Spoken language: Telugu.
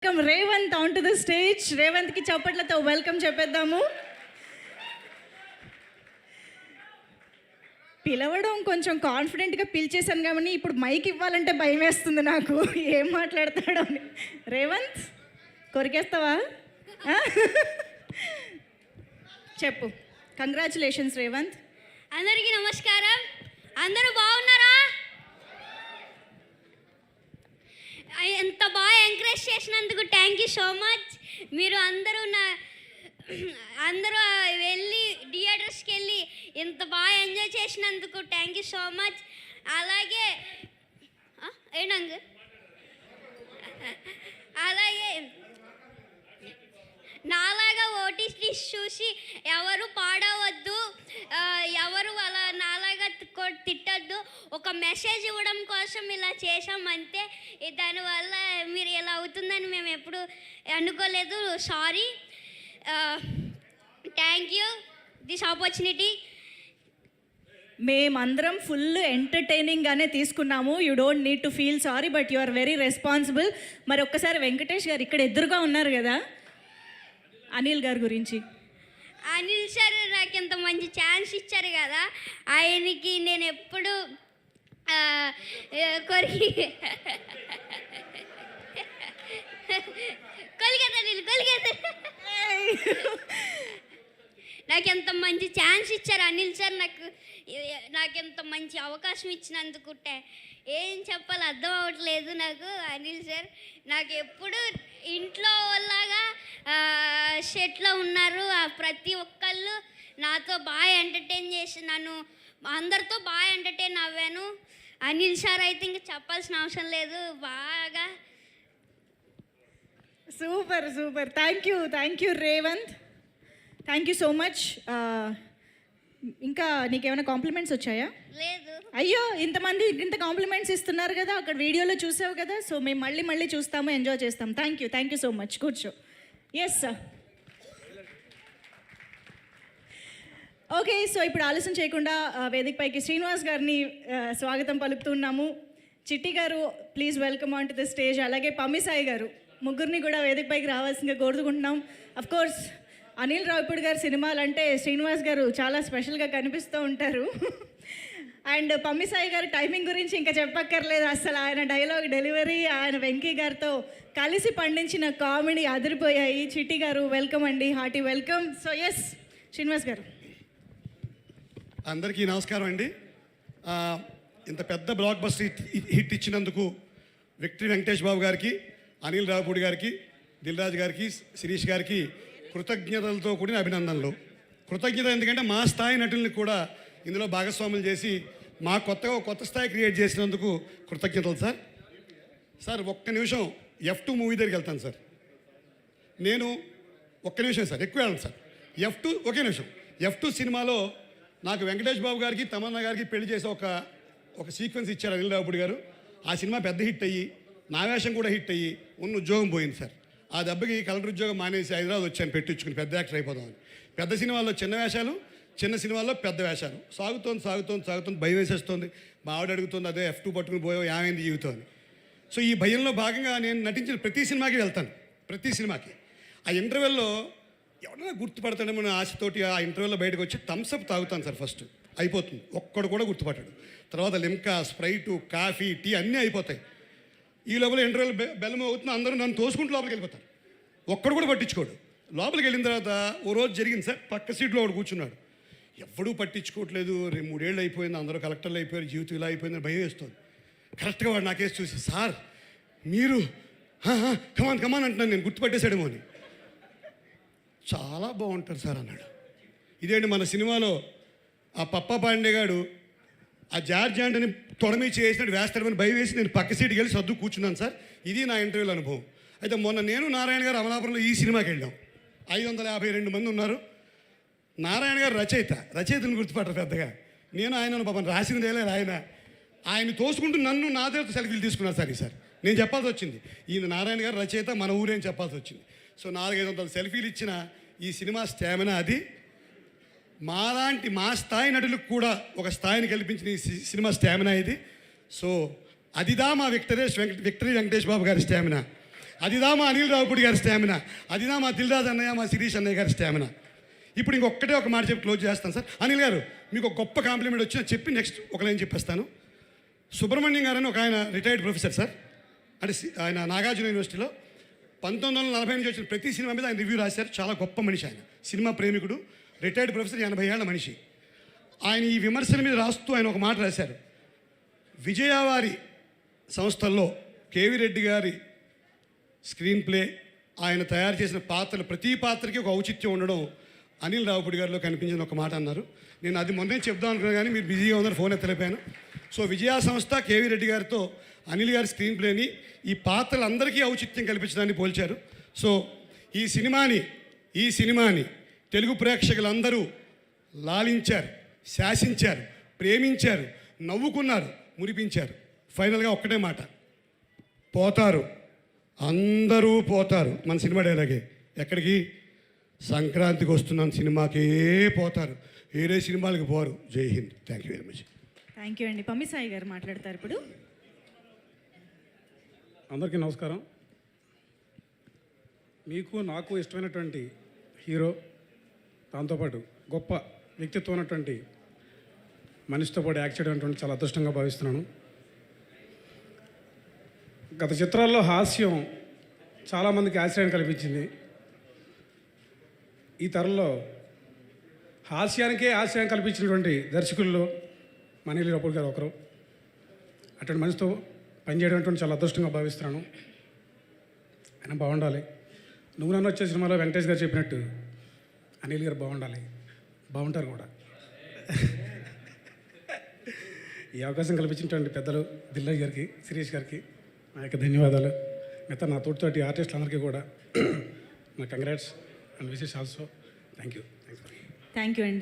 Welcome Revanth on to the stage. రేవంత్కి చప్పట్లతో వెల్కమ్ చెప్పేద్దాము. పిలవడం కొంచెం కాన్ఫిడెంట్గా పిలిచేశాను కానీ ఇప్పుడు మైక్ ఇవ్వాలంటే భయం వేస్తుంది నాకు, ఏం మాట్లాడతాడో అని. రేవంత్ కొరికేస్తావా? చెప్పు. కంగ్రాచులేషన్స్ రేవంత్. అందరికీ నమస్కారం. అందరూ బాగున్నారా? ఎంత బాగా ఎంకరేజ్ చేసినందుకు థ్యాంక్ యూ సో మచ్. మీరు అందరూ వెళ్ళి థియేటర్స్కి వెళ్ళి ఎంత బాగా ఎంజాయ్ చేసినందుకు థ్యాంక్ యూ సో మచ్. అలాగే అలాగే నాలాగా ఓటీటీ చూసి ఎవరు పాడవద్దు, ఎవరు అలా నాలాగా తిట్టద్దు. ఒక మెసేజ్ ఇవ్వడం కోసం ఇలా చేసాం అంతే. దానివల్ల మీరు ఇలా అవుతుందని మేము ఎప్పుడు అనుకోలేదు. Sorry. Thank you this opportunity. మేమందరం ఫుల్ ఎంటర్టైనింగ్గానే తీసుకున్నాము. You don't need to feel sorry, but you are very responsible. మరి ఒక్కసారి వెంకటేష్ గారు ఇక్కడ ఎదురుగా ఉన్నారు కదా, అనిల్ గారి గురించి. అనిల్ సార్ నాకు ఇంత మంచి ఛాన్స్ ఇచ్చారు కదా, ఆయనకి నేను ఎప్పుడు నాకు ఎంత మంచి ఛాన్స్ ఇచ్చారు అనిల్ సార్. నాకు ఎంత మంచి అవకాశం ఇచ్చినందుకు ఏం చెప్పాలి అర్థం అవ్వట్లేదు నాకు. అనిల్ సార్ నాకు ఎప్పుడు ఇంట్లో లాగా సెట్లో ఉన్నారు. ప్రతి ఒక్కళ్ళు నాతో బాగా ఎంటర్టైన్ చేసి నన్ను అందరితో బాగా ఎంటర్టైన్ అవ్వాను. అనిల్ సార్ అయితే ఇంకా చెప్పాల్సిన అవసరం లేదు. బాగా super super. Thank you Revanth. Thank you so much. ఇంకా నీకేమైనా కాంప్లిమెంట్స్ వచ్చాయా? లేదు. అయ్యో, ఇంత కాంప్లిమెంట్స్ ఇస్తున్నారు కదా, అక్కడ వీడియోలో చూసావు కదా. సో మేము మళ్ళీ చూస్తాము, ఎంజాయ్ చేస్తాం. Thank you so much. కూర్చో. Yes sir. ఓకే, సో ఇప్పుడు ఆలస్యం చేయకుండా వేదిక పైకి శ్రీనివాస్ గారిని స్వాగతం పలుకుతున్నాము. చిట్టి గారు please welcome on to the stage. అలాగే పమ్మిసాయి గారు, ముగ్గురిని కూడా వేదిక పైకి రావాల్సిందిగా కోరుకుంటున్నాం. అఫ్కోర్స్ అనిల్ రావిపూడి గారి సినిమాలు అంటే శ్రీనివాస్ గారు చాలా స్పెషల్గా కనిపిస్తూ ఉంటారు. అండ్ పమ్మిసాయి గారి టైమింగ్ గురించి ఇంకా చెప్పక్కర్లేదు. అసలు ఆయన డైలాగ్ డెలివరీ, ఆయన వెంకీ గారితో కలిసి పండించిన కామెడీ అదిరిపోయాయి. చిట్టి గారు వెల్కమ్ అండి, hearty welcome. So S Srinivas garu. అందరికీ నమస్కారం అండి. ఇంత పెద్ద బ్లాక్ బస్టర్ హిట్ ఇచ్చినందుకు విక్టరీ వెంకటేష్ బాబు గారికి, అనిల్ రావిపూడి గారికి, దిల్ రాజు గారికి, శిరీష్ గారికి కృతజ్ఞతలతో కూడిన అభినందనలు. కృతజ్ఞత ఎందుకంటే మా స్థాయి నటుల్ని కూడా ఇందులో భాగస్వాములు చేసి మా కొత్త స్థాయి క్రియేట్ చేసినందుకు కృతజ్ఞతలు సార్. సార్ ఒక్క నిమిషం F2 మూవీ దగ్గరికి వెళ్తాను సార్. నేను ఒక్క నిమిషం సార్, ఎక్కువ వెళ్ళను సార్. ఒకే నిమిషం. F2 సినిమాలో నాకు వెంకటేష్ బాబు గారికి, తమన్నా గారికి పెళ్లి చేసి ఒక సీక్వెన్స్ ఇచ్చారు అనిల్ రావిపూడి గారు. ఆ సినిమా పెద్ద హిట్ అయ్యి నా వేషం కూడా హిట్ అయ్యి ఉన్న ఉద్యోగం పోయింది సార్. ఆ దెబ్బకి కలెక్టర్ ఉద్యోగం మానేసి హైదరాబాద్ వచ్చాను పెట్టించుకుని పెద్ద యాక్టర్ అయిపోదామని. పెద్ద సినిమాల్లో చిన్న వేషాలు, చిన్న సినిమాల్లో పెద్ద వేషాలు. సాగుతోంది భయం వేసేస్తుంది. మా ఆవిడ అడుగుతుంది, అదే F2 పట్టుకుని పోయో ఏమైంది జీవితం అని. సో ఈ భయంలో భాగంగా నేను నటించిన ప్రతి సినిమాకి వెళ్తాను. ప్రతి సినిమాకి ఆ ఇంటర్వెల్లో ఎవరైనా గుర్తుపడతాడేమో ఆశతోటి ఆ ఇంటర్వెల్లో బయటకు వచ్చి థమ్స్అప్ తాగుతాను సార్. ఫస్ట్ అయిపోతుంది, ఒక్కడు కూడా గుర్తుపట్టాడు. తర్వాత లిమ్కా, స్ప్రైటు, కాఫీ, టీ అన్నీ అయిపోతాయి. ఈ లోపల ఇంటర్వెల్ బెల్ అవుతుంది, అందరూ నన్ను తోసుకుంటూ లోపలికి వెళ్ళిపోతారు. ఒక్కడు కూడా పట్టించుకోడు. లోపలికి వెళ్ళిన తర్వాత ఓ రోజు జరిగింది సార్, పక్క సీట్లో ఒకడు కూర్చున్నాడు. ఎవడూ పట్టించుకోవట్లేదు. 3 ఏళ్ళు అయిపోయింది, అందరూ కలెక్టర్లు అయిపోయారు, జీవితం ఇలా అయిపోయిందని భయం వేస్తుంది. కరెక్ట్గా వాడు నాకేసి చూసి, సార్ మీరు కమాన్ అంటున్నాను, నేను గుర్తుపట్టేశాడేమో అని. చాలా బాగుంటారు సార్ అన్నాడు. ఇదేంటి మన సినిమాలో ఆ పప్ప పాండే గాడు ఆ జార్జ్ యాంటనీ తొడమీ చేసినట్టు వేస్తాడమని భయం వేసి నేను పక్క సీటుకి వెళ్ళి సర్దు కూర్చున్నాను సార్. ఇది నా ఇంటర్వ్యూల అనుభవం. అయితే మొన్న నేను నారాయణ గారు అమలాపురంలో ఈ సినిమాకి వెళ్ళాం. 552 మంది ఉన్నారు. నారాయణ గారు రచయితను గుర్తుపట్టరు పెద్దగా. నేను ఆయనను పాపం రాసినదేలే ఆయన తోసుకుంటూ నన్ను నా దగ్గర సెల్ఫీలు తీసుకున్నారు సార్. ఈసారి నేను చెప్పాల్సి వచ్చింది, ఈయన నారాయణ గారు రచయిత, మన ఊరేం చెప్పాల్సి వచ్చింది. సో 400-500 సెల్ఫీలు ఇచ్చిన ఈ సినిమా స్టామినా అది. మా స్థాయి నటులకు కూడా ఒక స్థాయిని కల్పించిన ఈ సినిమా స్టామినా ఇది. సో అదిదా మా విక్టరీ వెంకటేష్ బాబు గారి స్టామినా. అదిదా మా అనిల్ రావుపూడి గారి స్టామినా, అదిదా మా దిల్రాజ్ అన్నయ్య, మా శిరీష్ అన్నయ్య గారి స్టామినా. ఇప్పుడు ఇంకొక్కటే ఒక మాట చెప్పి క్లోజ్ చేస్తాను సార్. అనిల్ గారు, మీకు ఒక గొప్ప కాంప్లిమెంట్ వచ్చి చెప్పి నెక్స్ట్ ఒక లైన్ చెప్పేస్తాను. సుబ్రహ్మణ్యం గారు అని ఒక ఆయన రిటైర్డ్ ప్రొఫెసర్ సార్, అంటే ఆయన నాగార్జున యూనివర్సిటీలో 1940 నుంచి వచ్చిన ప్రతి సినిమా మీద ఆయన రివ్యూ రాశారు. చాలా గొప్ప మనిషి ఆయన, సినిమా ప్రేమికుడు, రిటైర్డ్ ప్రొఫెసర్, 80 ఏళ్ల మనిషి. ఆయన ఈ విమర్శల మీద రాస్తూ ఆయన ఒక మాట రాశారు. విజయవారి సంస్థల్లో కేవీ రెడ్డి గారి స్క్రీన్ ప్లే, ఆయన తయారు చేసిన పాత్రలు ప్రతి పాత్రకి ఒక ఔచిత్యం ఉండడం అనిల్ రావుపూడి గారిలో కనిపించిన ఒక మాట అన్నారు. నేను అది మొన్నే చెప్దాం అనుకున్నాను కానీ మీరు బిజీగా ఉందని ఫోన్ ఎత్తలేపాను. సో విజయ సంస్థ కేవీ రెడ్డి గారితో అనిల్ గారి స్క్రీన్ ప్లేని ఈ పాత్రలందరికీ ఔచిత్యం కల్పించడాన్ని పోల్చారు. సో ఈ సినిమాని తెలుగు ప్రేక్షకులందరూ లాలించారు, శాసించారు, ప్రేమించారు, నవ్వుకున్నారు, మురిపించారు. ఫైనల్గా ఒక్కటే మాట, పోతారు, అందరూ పోతారు. మన సినిమా డైలాగే, ఎక్కడికి? సంక్రాంతికి వస్తున్నాను సినిమాకే పోతారు, వేరే సినిమాలకు పోరు. జై Hind. Thank you very much. Thank you అండి. పమ్మిసాయి గారు మాట్లాడతారు ఇప్పుడు. అందరికీ నమస్కారం. మీకు నాకు ఇష్టమైనటువంటి హీరో, దాంతోపాటు గొప్ప వ్యక్తిత్వం ఉన్నటువంటి మనిషితో పాటు యాక్ట్ చేయడం చాలా అదృష్టంగా భావిస్తున్నాను. గత చిత్రాల్లో హాస్యం చాలామందికి ఆశ్రయం కల్పించింది. ఈ తరంలో హాస్యానికే ఆశ్రయం కల్పించినటువంటి దర్శకుల్లో అనిల్ రావుపూడి గారు ఒకరు. అటువంటి మనిషితో పనిచేయడం చాలా అదృష్టంగా భావిస్తున్నాను. ఆయన బాగుండాలి. నువ్వు నన్ను వచ్చే సినిమాలో వెంకటేష్ గారు చెప్పినట్టు అనిల్ గారు బాగుండాలి, బాగుంటారు కూడా. ఈ అవకాశం కల్పించినటువంటి పెద్దలు దిల్రాజ్ గారికి, శిరీష్ గారికి నా యొక్క ధన్యవాదాలు. మిగతా నా తోటి ఆర్టిస్టులందరికీ కూడా నా congrats and wishes also. Thank you. Thank you అండి.